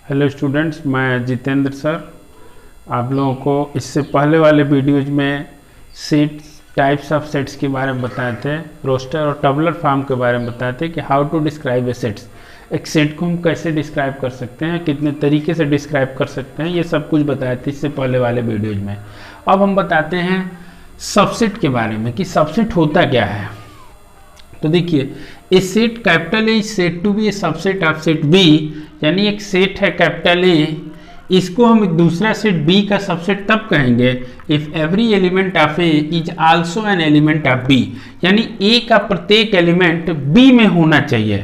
Hello students, मैं Jitendra sir आप लोगों को इससे पहले वाले वीडियोज में सेट्स टाइप्स ऑफ सेट्स के बारे में बताए थे, रोस्टर और टबलर फॉर्म के बारे में बताए थे कि how to describe a sets. एक सेट को हम कैसे डिस्क्राइब कर सकते हैं, कितने तरीके से डिस्क्राइब कर सकते हैं, ये सब कुछ बताए थे इससे पहले वाले वीडियोज में। अब हम बताते हैं सबसेट के बारे में कि सबसेट होता क्या है। तो देखिए, a set capital A said to B a subset of set B, यानी एक सेट है कैपिटल ए, इसको हम एक दूसरा सेट बी का सबसेट तब कहेंगे if every element of A is also an element of B, यानी ए का प्रत्येक एलिमेंट बी में होना चाहिए।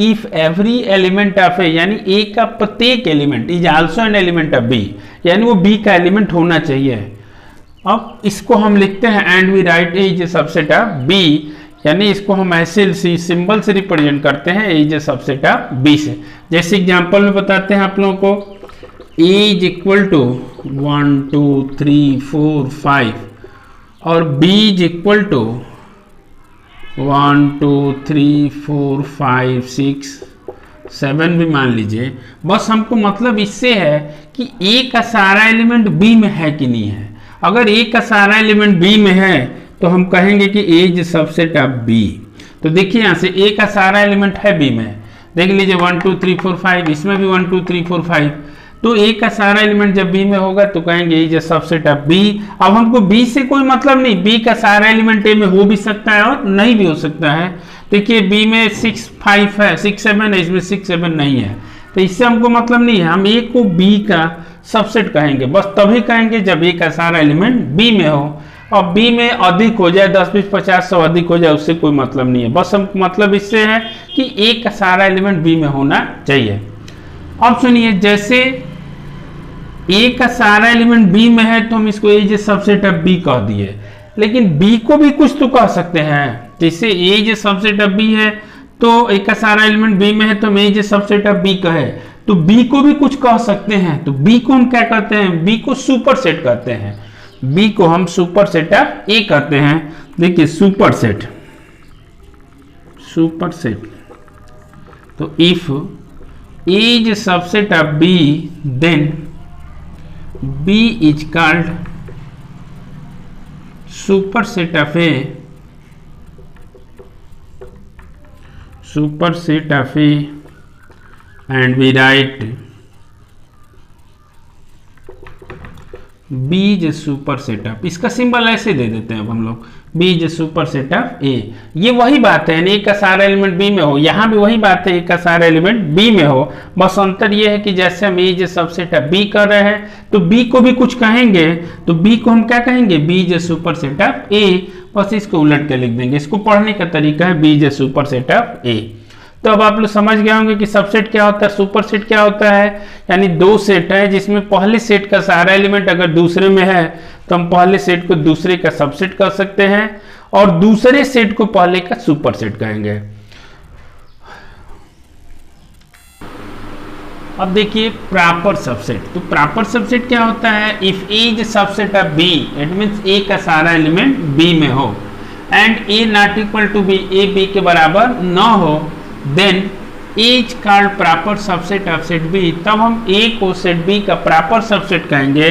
If every element of A, यानी ए का प्रत्येक element is also an element of B, यानी वो बी का एलिमेंट होना चाहिए। अब इसको हम लिखते हैं and we write A is a subset of B, यानी इसको हम ऐसे सिंबल से रिप्रेजेंट करते हैं A is a subset of B से। जैसे एग्जांपल में बताते हैं आप लोगों को, ए इज इक्वल टू 1 2 3 4 5 और बी इज इक्वल टू 1 2 3 4 5 6 7 भी मान लीजिए। बस हमको मतलब इससे है कि ए का सारा एलिमेंट बी में है कि नहीं है। अगर ए का सारा एलिमेंट बी में है तो हम कहेंगे कि ए इज सबसेट ऑफ बी। तो देखिए यहाँ से ए का सारा एलिमेंट है बी में, देख लीजिए 1 2 3 4 5, इसमें भी 1 2 3 4 5। तो ए का सारा एलिमेंट जब बी में होगा तो कहेंगे ए इज सबसेट ऑफ बी। अब हमको बी से कोई मतलब नहीं, बी का सारा एलिमेंट ए में हो भी सकता है और नहीं भी हो सकता है। देखिए बी में 6 5 है, 6 7 है, इसमें 6 7 नहीं है, तो इससे हमको मतलब नहीं है। हम ए को बी का सबसेट कहेंगे, बस तभी कहेंगे जब ए का सारा एलिमेंट बी में हो। और बी में अधिक हो जाए, 10 20 50 100 अधिक हो जाए, उससे कोई मतलब नहीं है। बस हम मतलब इससे है कि ए का सारा एलिमेंट बी में होना चाहिए। अब सुनिए, जैसे ए का सारा एलिमेंट बी में है तो हम इसको A is a subset of B कह दिए, लेकिन बी को भी कुछ तो कह सकते हैं। जैसे A is a subset of B है तो ए का सारा एलिमेंट बी में है तो हम A is a subset of B कहे, तो बी को भी कुछ कह सकते हैं। तो बी को हम क्या कहते हैं? बी को सुपर सेट कहते हैं। बी को हम सुपर सेट ऑफ ए कहते हैं। देखिए सुपर सेट, सुपर सेट, तो if A is subset of B then B is called super set of A, super set of A and we write B is super set of, इसका symbol ऐसे दे देते हैं अब हम लोग, B is super set of A. ये वही बात है, ए का सारा एलिमेंट बी में हो, यहाँ भी वही बात है, ए का सारा एलिमेंट बी में हो। बस अंतर ये है कि जैसे हम A is subset of B कर रहे हैं तो बी को भी कुछ कहेंगे, तो बी को हम क्या कहेंगे? B is super set of A. बस इसको उलट के लिख देंगे। इसको पढ़ने का तरीका है B is super set of A. तो अब आप लोग समझ गए होंगे कि सबसेट क्या होता है, सुपर सेट क्या होता है। यानी दो सेट है जिसमें पहले सेट का सारा एलिमेंट अगर दूसरे में है तो हम पहले सेट को दूसरे का सबसेट कर सकते हैं और दूसरे सेट को पहले का सुपर सेट कहेंगे। अब देखिए प्रॉपर सबसेट। तो प्रॉपर सबसेट क्या होता है? If A is subset of B, it means A का सारा एलिमेंट बी में हो and A not equal to B, A B के बराबर न हो, then A is called proper subset of set B. तब हम ए को सेट बी का प्रॉपर सबसेट कहेंगे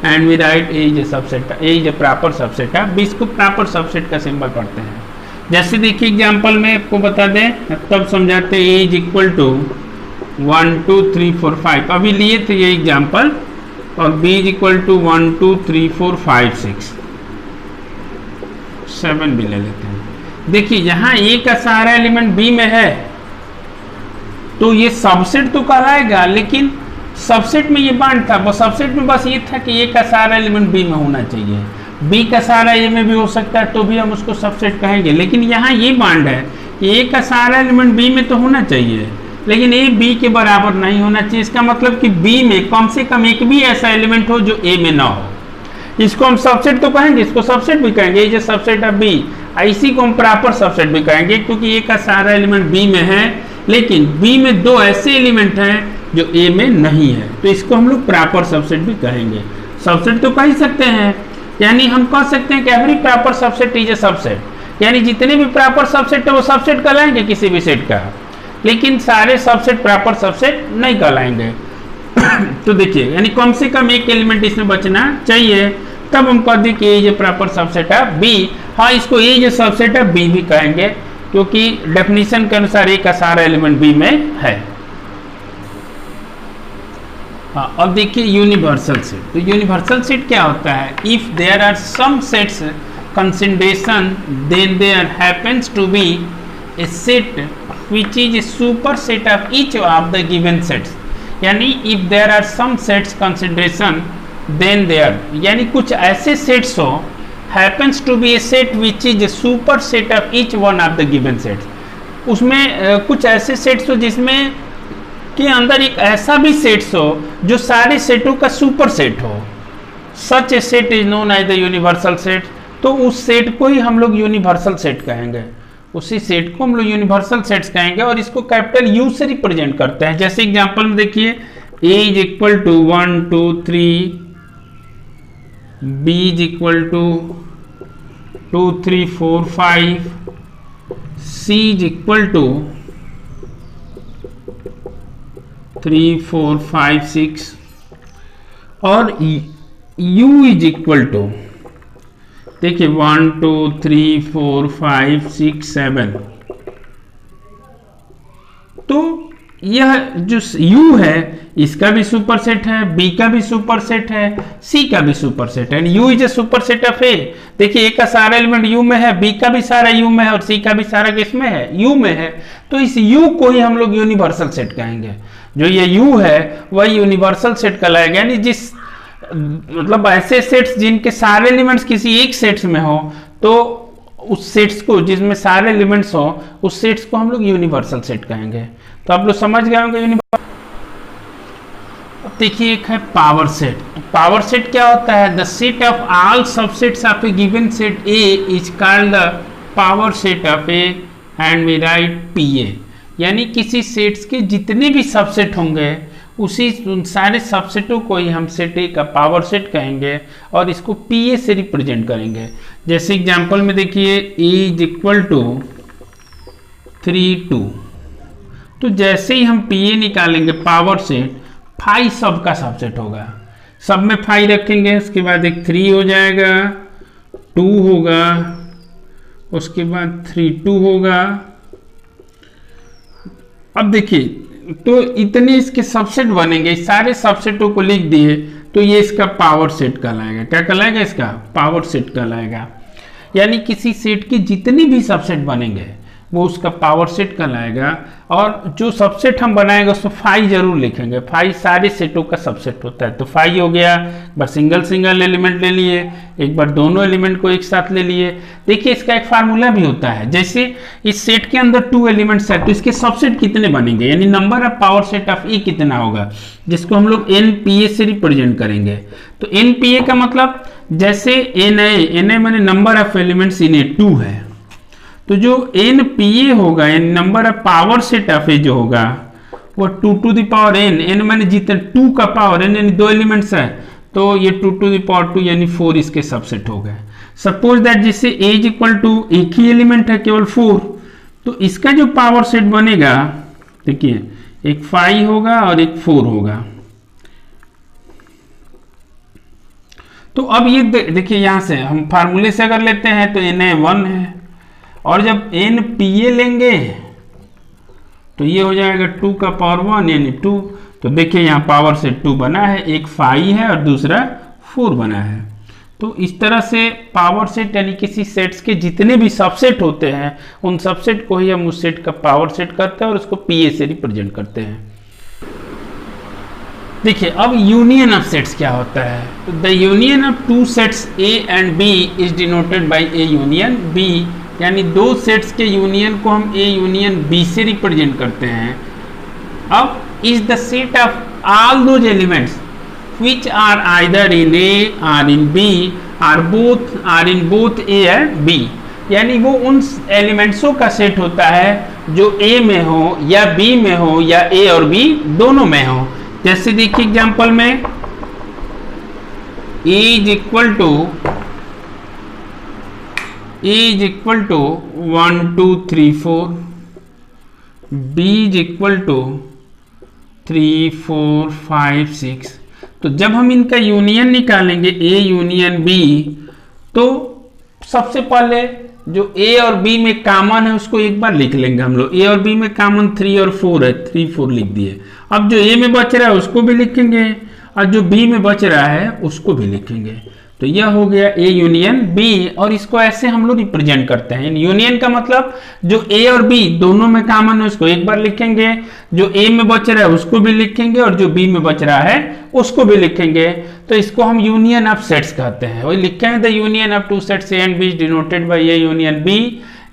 and we write A is subset, A is proper subset of B. इसको प्रॉपर सबसेट का सिंबल पढ़ते हैं। जैसे देखिए एग्जांपल में आपको बता दें, तब समझाते हैं ए इज इक्वल टू 1 2 3 4 5, अभी लिए थे ये एग्जांपल, और बी इज इक्वल टू 1 2 3 4 5 6 7 भी ले लेते हैं। देखिए यहाँ ए का सारा एलिमेंट बी में है तो ये सबसेट तो कहलाएगा, लेकिन सबसेट में ये बांड था, वो सबसेट में बस ये था कि ए का सारा एलिमेंट बी में होना चाहिए, बी का सारा ए में भी हो सकता है तो भी हम उसको सबसेट कहेंगे। लेकिन यहाँ ये बांड है कि ए का सारा एलिमेंट बी में तो होना चाहिए लेकिन ए बी के बराबर नहीं होना चाहिए। इसका मतलब कि बी में कम से कम एक भी ऐसा एलिमेंट हो जो ए में ना हो। इसको हम सबसेट तो कहेंगे, इसको सबसेट भी कहेंगे, ये सबसेट ऑफ बी। इसी को हम प्रॉपर सबसेट भी कहेंगे क्योंकि ए का सारा एलिमेंट बी में है लेकिन बी में दो ऐसे एलिमेंट हैं जो ए में नहीं है, तो इसको हम लोग प्रॉपर सबसेट भी कहेंगे। सबसेट तो कह ही सकते हैं, यानी हम कह सकते हैं कि every proper subset is a subset, यानी जितने भी प्रॉपर सबसेट है वो सबसेट कहलाएंगे किसी भी सेट का। लेकिन सारे सबसेट प्रॉपर सबसेट नहीं कहलाएंगे। तो देखिए यानी कम से कम एक एलिमेंट इसमें बचना चाहिए, तब हम कह दें कि ये प्रॉपर सबसेट है बी। हाँ, इसको ये जो सबसेट है बी भी कहेंगे, क्योंकि डेफिनेशन के अनुसार ए का सारा एलिमेंट बी में है। हाँ, अब देखिए यूनिवर्सल सेट। तो यूनिवर्सल सेट क्या होता है? If there are some sets consideration then there happens to B a set which is a super set of each of the given sets. यानी if there are some sets consideration then there, यानी कुछ ऐसे सेट्स हो happens to B a set which is a super set of each one of the given sets. उसमें कुछ ऐसे सेट्स हो जिसमें के अंदर एक ऐसा भी सेट्स हो जो सारे सेटों का सुपर सेट हो। Such a set is known as the universal set. तो उस सेट को ही हम लोग यूनिवर्सल सेट कहेंगे, उसी सेट को हम लोग यूनिवर्सल सेट्स कहेंगे, और इसको कैपिटल यू से रिप्रेजेंट करते हैं। जैसे एग्जांपल में देखिए A is equal to 1 2 3, B is equal to 2 3 4 5, C is equal to 3 4 5 6, और u इज इक्वल टू देखिए 1 2 3 4 5 6 7। तो यह जो u है इसका भी सुपर सेट है, b का भी सुपर सेट है, c का भी सुपर सेट है। u is a super set of a। देखिए a का सारा एलिमेंट u में है, b का भी सारा u में है, और c का भी सारा किसमें है? u में है। तो इस u को ही हम लोग यूनिवर्सल सेट कहेंगे। जो ये u है वह यूनिवर्सल सेट कहलाएगा, यानी जिस मतलब ऐसे सेट्स जिनके सारे एलिमेंट्स किसी एक सेट्स में हो, तो उस सेट्स को जिसमें सारे एलिमेंट्स हो उस सेट्स को हम लोग यूनिवर्सल सेट कहेंगे। तो आप लोग समझ गए होंगे यूनिवर्सल। अब देखिए एक है पावर सेट। तो पावर सेट क्या होता है? The set of all subsets of a given set A is called the power set of A and we write P A. यानी किसी सेट्स के जितने भी सबसेट होंगे उसी सारे सबसेटों को ही हम सेट ए का पावर सेट कहेंगे, और इसको पी ए से रिप्रेजेंट करेंगे। जैसे एग्जांपल में देखिए ए इज इक्वल टू 3 2। तो जैसे ही हम पी ए निकालेंगे पावर सेट, फाइव सब का सबसेट होगा, सब में 5 रखेंगे, उसके बाद एक 3 हो जाएगा, 2 होगा, उसके बाद 3 2 होगा। अब देखिए तो इतने इसके सबसेट बनेंगे, सारे सबसेटों को लिख दिए तो ये इसका पावर सेट कहलाएगा। क्या कहलाएगा? इसका पावर सेट कहलाएगा। यानी किसी सेट के जितने भी सबसेट बनेंगे वो उसका पावर सेट कहलाएगा, और जो सबसेट हम बनाएंगे उसमें 5 जरूर लिखेंगे। 5 सारे सेटों का सबसेट होता है। तो 5 हो गया, एक बार सिंगल सिंगल एलिमेंट ले लिए, एक बार दोनों एलिमेंट को एक साथ ले लिए। देखिए इसका एक फार्मूला भी होता है, जैसे इस सेट के अंदर 2 एलिमेंट्स है तो इसके सबसेट कितने बनेंगे, यानी number of power set of A कितना होगा, जिसको हम लोग NPA से रिप्रेजेंट करेंगे। तो NPA का मतलब जैसे Na माने number of elements in A 2 है, तो जो NPA होगा यानी number of power set of A जो होगा वो 2 टू द पावर n माने जितने 2 का पावर n यानी 2 एलिमेंट्स है, तो ये 2 टू द पावर 2 यानी 4 इसके सबसेट हो गए। सपोज दैट जिससे a इज इक्वल टू एक ही एलिमेंट है केवल 4, तो इसका जो पावर सेट बनेगा देखिए एक 5 होगा और एक 4 होगा। तो अब ये देखिए यहां से हम फार्मूले से अगर लेते हैं तो Na 1 है, और जब NPA लेंगे तो ये हो जाएगा 2 का पावर 1 यानी 2। तो देखिए यहाँ पावर से 2 बना है, एक 5 है और दूसरा 4 बना है। तो इस तरह से पावर सेट यानी किसी सेट्स के जितने भी सबसेट होते हैं उन सबसेट को ही हम उस सेट का पावर सेट करते हैं और उसको PA से रिप्रेजेंट करते हैं। देखिए अब यूनियन ऑफ सेट्स क्या होता है। The union of 2 sets A and B is denoted bye A union B, यानी 2 सेट्स के यूनियन को हम A यूनियन B से रिप्रेजेंट करते हैं। अब is the set of all those elements which are either in A or in B or in both A and B, यानी वो उन एलिमेंट्सों का सेट होता है जो A में हो या B में हो या A और B दोनों में हो। जैसे देखिए एग्जांपल में A is equal to 1 2 3 4, B is equal to 3 4 5 6। तो जब हम इनका यूनियन निकालेंगे ए यूनियन बी, तो सबसे पहले जो ए और बी में कॉमन है उसको एक बार लिख लेंगे हम लोग। ए और बी में कॉमन 3 और 4 है, 3 4 लिख दिए। अब जो ए में बच रहा है उसको भी लिखेंगे और जो बी में बच रहा है उसको भी लिखेंगे। तो यह हो गया ए यूनियन बी, और इसको ऐसे हम लोग रिप्रेजेंट करते हैं। यूनियन का मतलब जो ए और बी दोनों में कॉमन है उसको एक बार लिखेंगे, जो ए में बच रहा है उसको भी लिखेंगे और जो बी में बच रहा है उसको भी लिखेंगे। तो इसको हम यूनियन ऑफ सेट्स कहते हैं। वही लिखे हैं, the union of two sets A and B is denoted by A union B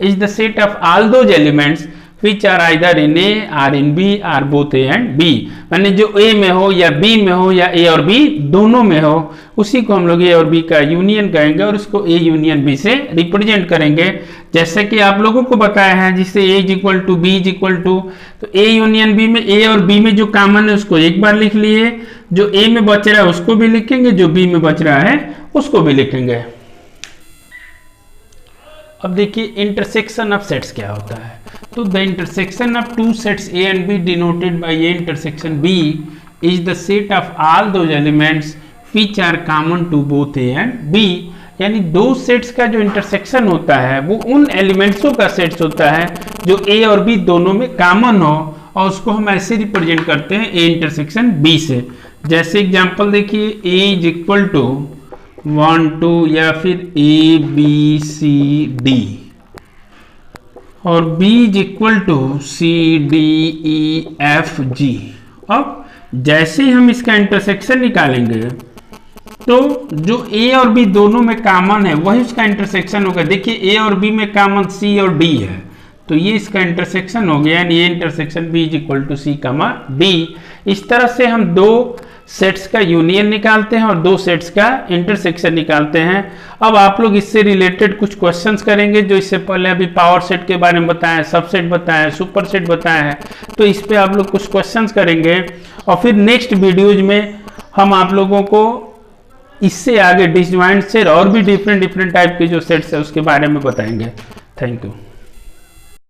is the set of all those elements which are either in A or in B or both A and B। यानी जो A में हो या B में हो या A और B दोनों में हो, उसी को हम लोग A और B का यूनियन कहेंगे और उसको A यूनियन B से रिप्रेजेंट करेंगे। जैसे कि आप लोगों को बताया है, जिससे A is equal to B is equal to, तो A यूनियन B में A और B में जो कॉमन है उसको एक बार लिख लिए, जो A में बच रहा है उसको भी लिखेंगे, जो B में बच रहा है उसको भी लिखेंगे। अब देखिए इंटरसेक्शन ऑफ सेट्स क्या होता है। तो the intersection of two sets A and B denoted by A intersection B is the set of all those elements which are common to both A and B. यानी दो sets का जो intersection होता है वो उन एलिमेंट्सों का सेट्स होता है जो ए और बी दोनों में कॉमन हो, और उसको हम ऐसे रिप्रेजेंट करते हैं ए इंटरसेक्शन बी से। जैसे एग्जांपल देखिए, ए इज इक्वल टू 1 2 या फिर ए बी सी डी, और B is equal to C D E F G. अब जैसे ही हम इसका इंटरसेक्शन निकालेंगे तो जो A और B दोनों में कॉमन है वही उसका इंटरसेक्शन होगा। देखिए A और B में कॉमन C और D है, तो ये इसका इंटरसेक्शन हो गया, यानी ये intersection B is equal to C comma D। इस तरह से हम दो सेट्स का यूनियन निकालते हैं और दो सेट्स का इंटरसेक्शन निकालते हैं। अब आप लोग इससे रिलेटेड कुछ क्वेश्चंस करेंगे, जो इससे पहले अभी पावर सेट के बारे में बताया, सबसेट बताया, सुपर सेट बताया है, तो इस पे आप लोग कुछ क्वेश्चंस करेंगे और फिर नेक्स्ट वीडियोज में हम आप लोगों को इससे आगे डिसजॉइंट सेट और भी डिफरेंट टाइप के जो सेट्स है उसके बारे में बताएंगे। Thank you.